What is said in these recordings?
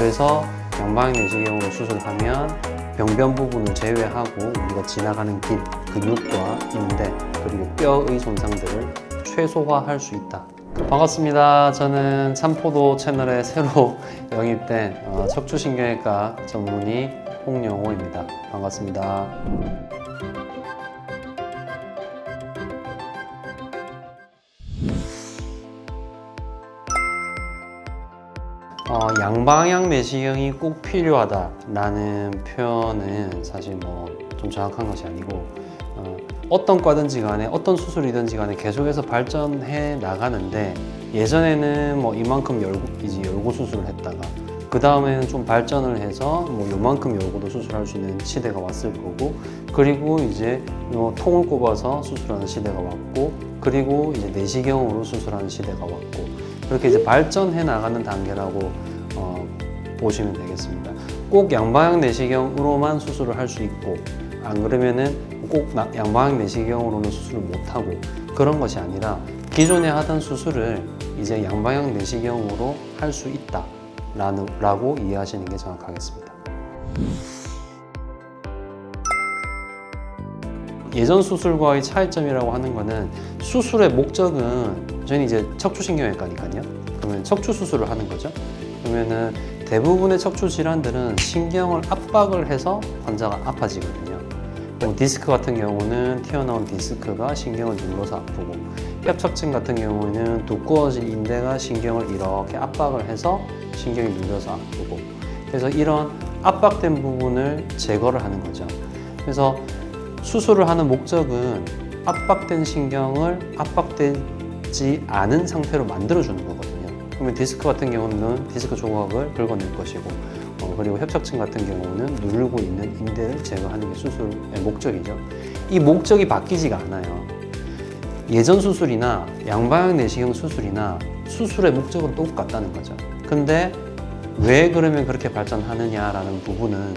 그래서 양방향 내시경으로 수술하면 병변 부분을 제외하고 우리가 지나가는 길, 근육과 인대, 그리고 뼈의 손상들을 최소화할 수 있다. 반갑습니다. 저는 삼포도 채널에 새로 영입된 척추신경외과 전문의 홍영호입니다. 반갑습니다. 양방향 내시경이 꼭 필요하다라는 표현은 사실 좀 정확한 것이 아니고 어떤 과든지 간에 어떤 수술이든지 간에 계속해서 발전해 나가는데 예전에는 이만큼 열고 수술을 했다가 그 다음에는 좀 발전을 해서 요만큼 열고도 수술할 수 있는 시대가 왔을 거고, 그리고 이제 통을 꼽아서 수술하는 시대가 왔고, 그리고 이제 내시경으로 수술하는 시대가 왔고, 그렇게 이제 발전해 나가는 단계라고 보시면 되겠습니다. 꼭 양방향 내시경으로만 수술을 할 수 있고, 안 그러면은 꼭 양방향 내시경으로는 수술을 못하고, 그런 것이 아니라 기존에 하던 수술을 이제 양방향 내시경으로 할 수 있다 라고 이해하시는 게 정확하겠습니다. 예전 수술과의 차이점이라고 하는 거는, 수술의 목적은 저희는 이제 척추신경외과니까요. 그러면 척추 수술을 하는 거죠. 그러면은 대부분의 척추 질환들은 신경을 압박을 해서 환자가 아파지거든요. 디스크 같은 경우는 튀어나온 디스크가 신경을 눌러서 아프고, 협착증 같은 경우는 두꺼워진 인대가 신경을 이렇게 압박을 해서 신경이 눌려서 아프고, 그래서 이런 압박된 부분을 제거를 하는 거죠. 그래서 수술을 하는 목적은 압박된 신경을 압박되지 않은 상태로 만들어주는 거거든요. 그러면 디스크 같은 경우는 디스크 조각을 긁어낼 것이고, 그리고 협착증 같은 경우는 누르고 있는 인대를 제거하는 게 수술의 목적이죠. 이 목적이 바뀌지가 않아요. 예전 수술이나 양방향 내시경 수술이나 수술의 목적은 똑같다는 거죠. 근데 왜 그러면 그렇게 발전하느냐라는 부분은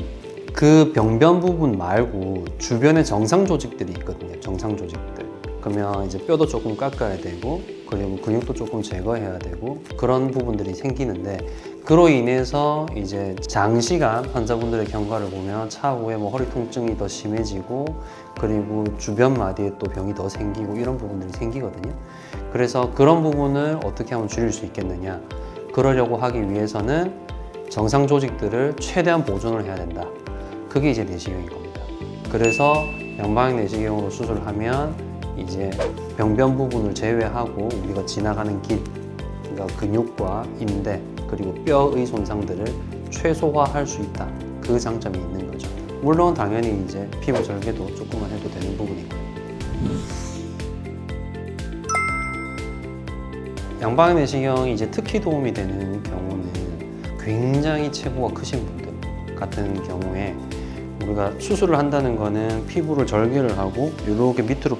그 병변 부분 말고 주변에 정상 조직들이 있거든요. 정상 조직들. 그러면 이제 뼈도 조금 깎아야 되고, 그리고 근육도 조금 제거해야 되고, 그런 부분들이 생기는데, 그로 인해서 이제 장시간 환자분들의 경과를 보면 차후에 허리 통증이 더 심해지고, 그리고 주변 마디에 또 병이 더 생기고, 이런 부분들이 생기거든요. 그래서 그런 부분을 어떻게 하면 줄일 수 있겠느냐, 그러려고 하기 위해서는 정상 조직들을 최대한 보존을 해야 된다. 그게 이제 내시경인 겁니다. 그래서 양방향 내시경으로 수술을 하면 이제 병변 부분을 제외하고 우리가 지나가는 길, 그러니까 근육과 인대, 그리고 뼈의 손상들을 최소화할 수 있다. 그 장점이 있는 거죠. 물론 당연히 이제 피부 절개도 조금만 해도 되는 부분이고요. 양방향 내시경이 이제 특히 도움이 되는 경우는 굉장히 체구가 크신 분들 같은 경우에 우리가 수술을 한다는 거는 피부를 절개를 하고 이렇게 밑으로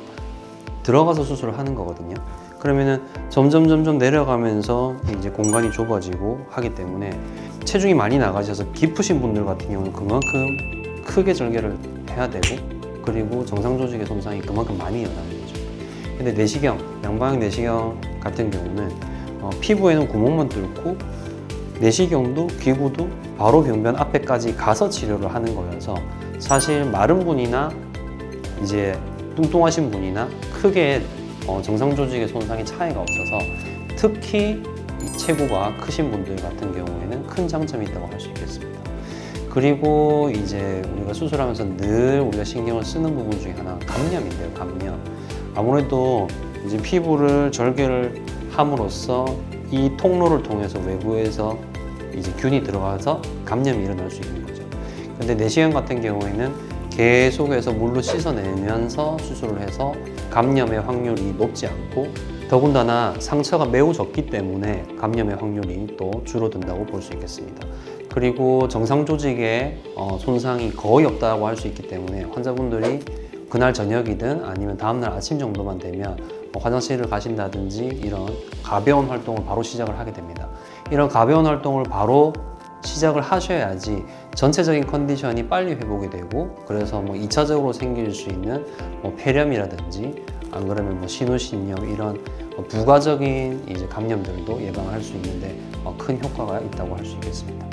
들어가서 수술을 하는 거거든요. 그러면은 점점 내려가면서 이제 공간이 좁아지고 하기 때문에 체중이 많이 나가셔서 깊으신 분들 같은 경우는 그만큼 크게 절개를 해야 되고, 그리고 정상 조직의 손상이 그만큼 많이 일어나는 거죠. 근데 내시경, 양방향 내시경 같은 경우는 피부에는 구멍만 뚫고 내시경도 기구도 바로 병변 앞에까지 가서 치료를 하는 거여서 사실 마른 분이나 이제 뚱뚱하신 분이나 크게 정상 조직의 손상의 차이가 없어서 특히 이 체구가 크신 분들 같은 경우에는 큰 장점이 있다고 할 수 있겠습니다. 그리고 이제 우리가 수술하면서 늘 우리가 신경을 쓰는 부분 중에 하나가 감염인데요, 감염. 아무래도 이제 피부를 절개를 함으로써 이 통로를 통해서 외부에서 이제 균이 들어가서 감염이 일어날 수 있는 거죠. 근데 내시경 같은 경우에는 계속해서 물로 씻어내면서 수술을 해서 감염의 확률이 높지 않고, 더군다나 상처가 매우 적기 때문에 감염의 확률이 또 줄어든다고 볼 수 있겠습니다. 그리고 정상 조직에 손상이 거의 없다고 할 수 있기 때문에 환자분들이 그날 저녁이든 아니면 다음날 아침 정도만 되면 화장실을 가신다든지 이런 가벼운 활동을 바로 시작을 하게 됩니다. 이런 가벼운 활동을 바로 시작을 하셔야지 전체적인 컨디션이 빨리 회복이 되고, 그래서 2차적으로 생길 수 있는 폐렴이라든지 안 그러면 신우신염 이런 부가적인 이제 감염들도 예방할 수 있는데 큰 효과가 있다고 할 수 있겠습니다.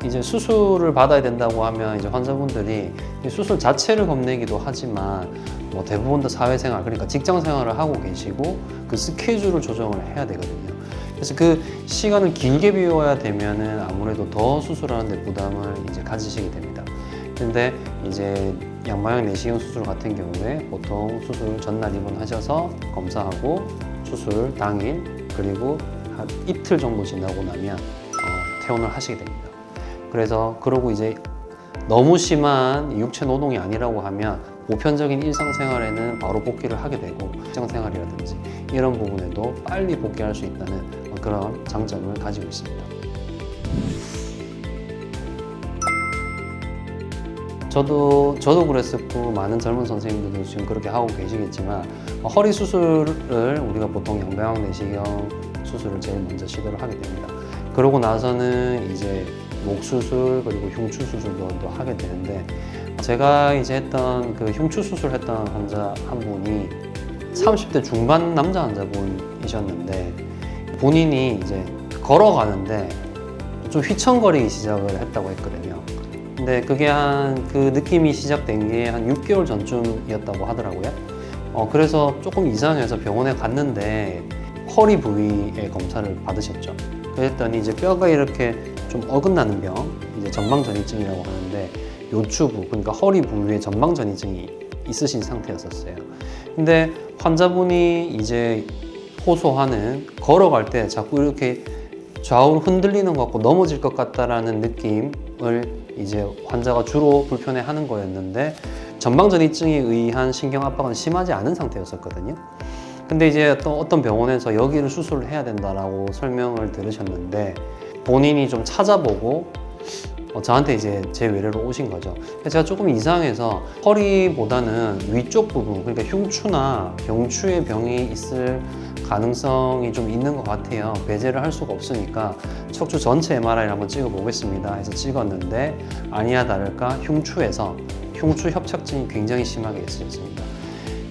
이제 수술을 받아야 된다고 하면 이제 환자분들이 이 수술 자체를 겁내기도 하지만 뭐 대부분 다 사회생활, 그러니까 직장 생활을 하고 계시고 그 스케줄을 조정을 해야 되거든요. 그래서 그 시간을 길게 비워야 되면은 아무래도 더 수술하는데 부담을 이제 가지시게 됩니다. 근데 이제 양방향 내시경 수술 같은 경우에 보통 수술 전날 입원하셔서 검사하고 수술 당일 그리고 한 이틀 정도 지나고 나면 퇴원을 하시게 됩니다. 그래서 그러고 이제 너무 심한 육체 노동이 아니라고 하면 보편적인 일상생활에는 바로 복귀를 하게 되고 직장생활이라든지 이런 부분에도 빨리 복귀할 수 있다는 그런 장점을 가지고 있습니다. 저도 그랬었고 많은 젊은 선생님들도 지금 그렇게 하고 계시겠지만 허리 수술을 우리가 보통 양방향 내시경 수술을 제일 먼저 시도를 하게 됩니다. 그러고 나서는 이제 목 수술 그리고 흉추 수술도 또 하게 되는데 제가 이제 했던 그 흉추 수술했던 환자 한 분이 30대 중반 남자 환자분이셨는데 본인이 이제 걸어가는데 좀 휘청거리기 시작을 했다고 했거든요. 근데 그게 그 느낌이 시작된 게 한 6개월 전쯤이었다고 하더라고요. 그래서 조금 이상해서 병원에 갔는데 허리 부위의 검사를 받으셨죠. 그랬더니 이제 뼈가 이렇게 좀 어긋나는 병, 이제 전방전이증이라고 하는데 요추부, 그러니까 허리 부위에 전방전이증이 있으신 상태였었어요. 근데 환자분이 이제 호소하는 걸어갈 때 자꾸 이렇게 좌우로 흔들리는 것 같고 넘어질 것 같다라는 느낌을 이제 환자가 주로 불편해하는 거였는데 전방전이증에 의한 신경 압박은 심하지 않은 상태였었거든요. 근데 이제 또 어떤 병원에서 여기를 수술을 해야 된다라고 설명을 들으셨는데 본인이 좀 찾아보고 저한테 이제 제 외래로 오신 거죠. 제가 조금 이상해서 허리보다는 위쪽 부분, 그러니까 흉추나 병추의 병이 있을 가능성이 좀 있는 것 같아요. 배제를 할 수가 없으니까 척추 전체 MRI를 한번 찍어보겠습니다 해서 찍었는데 아니야 다를까 흉추에서 흉추 협착증이 굉장히 심하게 있으셨습니다.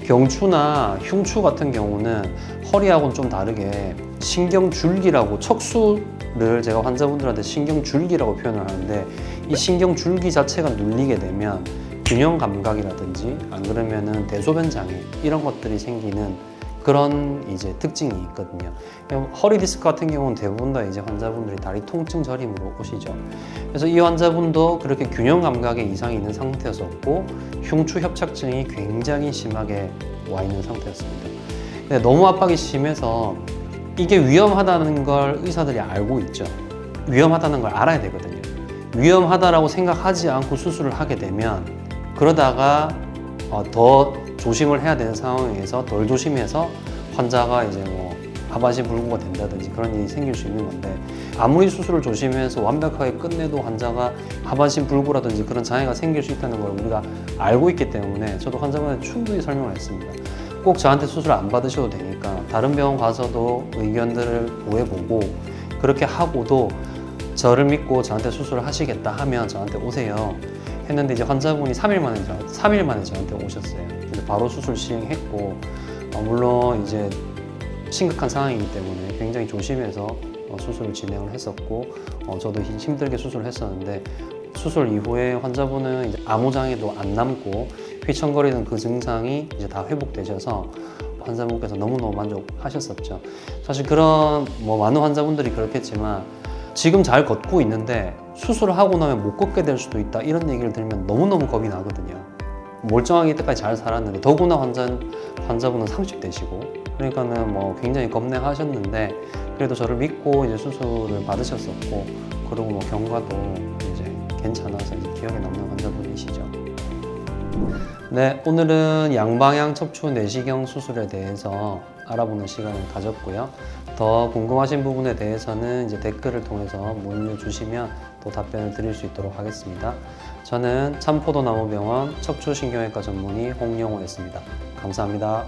병추나 흉추 같은 경우는 허리하고는 좀 다르게 신경줄기라고, 척수를 제가 환자분들한테 신경줄기라고 표현을 하는데 이 신경줄기 자체가 눌리게 되면 균형 감각이라든지 안 그러면은 대소변 장애 이런 것들이 생기는 그런 이제 특징이 있거든요. 허리 디스크 같은 경우는 대부분 다 이제 환자분들이 다리 통증 저림으로 오시죠. 그래서 이 환자분도 그렇게 균형 감각에 이상이 있는 상태였었고 흉추 협착증이 굉장히 심하게 와 있는 상태였습니다. 근데 너무 압박이 심해서 이게 위험하다는 걸 의사들이 알고 있죠. 위험하다는 걸 알아야 되거든요. 위험하다라고 생각하지 않고 수술을 하게 되면 그러다가 더 조심을 해야 되는 상황에서 덜 조심해서 환자가 이제 뭐 하반신 불구가 된다든지 그런 일이 생길 수 있는 건데 아무리 수술을 조심해서 완벽하게 끝내도 환자가 하반신 불구라든지 그런 장애가 생길 수 있다는 걸 우리가 알고 있기 때문에 저도 환자분한테 충분히 설명을 했습니다. 꼭 저한테 수술 안 받으셔도 되니까 다른 병원 가서도 의견들을 구해보고 그렇게 하고도 저를 믿고 저한테 수술을 하시겠다 하면 저한테 오세요 했는데 이제 환자분이 3일 만에 저한테 오셨어요. 근데 바로 수술 시행했고 물론 이제 심각한 상황이기 때문에 굉장히 조심해서 수술을 진행을 했었고 저도 힘들게 수술을 했었는데 수술 이후에 환자분은 이제 아무 장애도 안 남고 휘청거리는 그 증상이 이제 다 회복되셔서 환자분께서 너무너무 만족하셨었죠. 사실 그런 많은 환자분들이 그렇겠지만 지금 잘 걷고 있는데 수술을 하고 나면 못 걷게 될 수도 있다 이런 얘기를 들으면 너무너무 겁이 나거든요. 멀쩡하게 이때까지 잘 살았는데 더구나 환자분은 30대시고 그러니까는 굉장히 겁내하셨는데 그래도 저를 믿고 이제 수술을 받으셨었고 그리고 경과도 이제 괜찮아서 이제 기억에 남는 환자분이시죠. 네, 오늘은 양방향 척추 내시경 수술에 대해서 알아보는 시간을 가졌고요. 더 궁금하신 부분에 대해서는 이제 댓글을 통해서 문의 주시면 또 답변을 드릴 수 있도록 하겠습니다. 저는 참포도나무병원 척추신경외과 전문의 홍영호였습니다. 감사합니다.